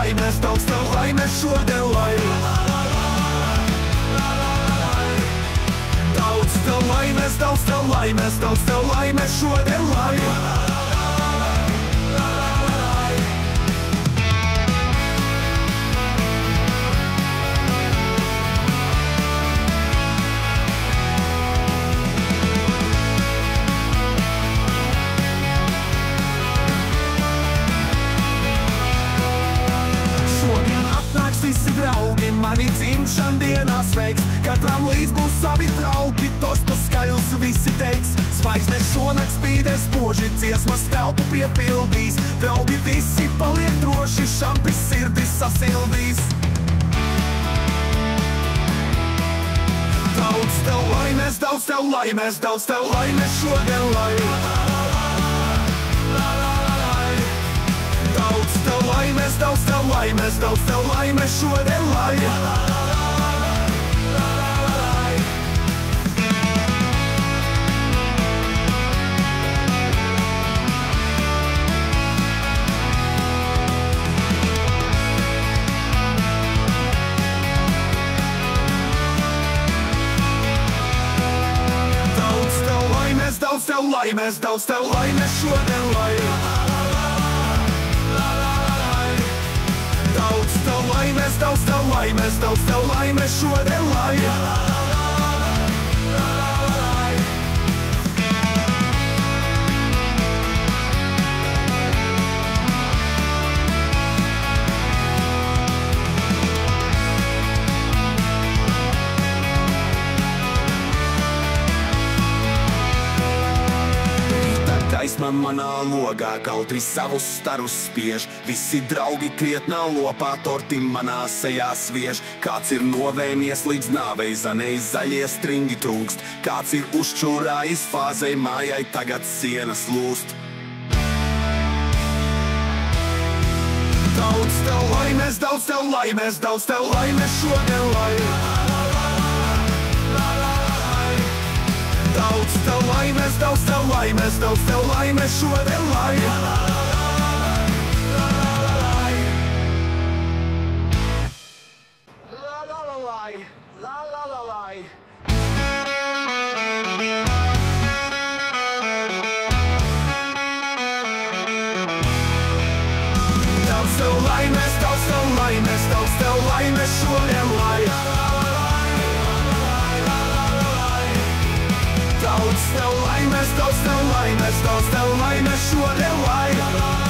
laimes, daudz tev laimes šodien, lai daudz tev laimes, daudz tev laimes, daudz tev laimes šodien, lai visi draugi mani dzimšana dienā sveiks, katram līdz būs savi draugi, tostus skaļus visi teiks. Zvaigznes šonakt spīdēs spoži, dziesmas telpu piepildīs, draugi visi paliek droši, šampis sirdis sasildīs. Daudz tev laimes, daudz tev laimes, daudz tev laimes šodien, lai daudz tev laimes, daudz tev laimes, daudz tev laimes šodien, lai daudz tev laimes, daudz tev laimes, daudz tev laimes šodien, lai daudz tev laimes, daudz tev laimes, daudz tev laimes šodien, lai gaisma manā logā, kautri savus starus spiež, visi draugi krietnā lopā, torti manā sejā sviež. Kāds ir novēmies līdz nāvei, zanei zaļie stringi trūkst, kāds ir uzčurājis fāzei, mājai tagad sienas lūst. Daudz tev laimes, daudz tev laimes, daudz tev laimes šodien, lai daudz tev laimes, daudz tev laimes, daudz tev laimes šodien, lai daudz tev laimes, daudz tev laimes, daudz tev laimes šodien, lai daudz tev laimes, daudz tev laimes, daudz tev laimes šodien, lai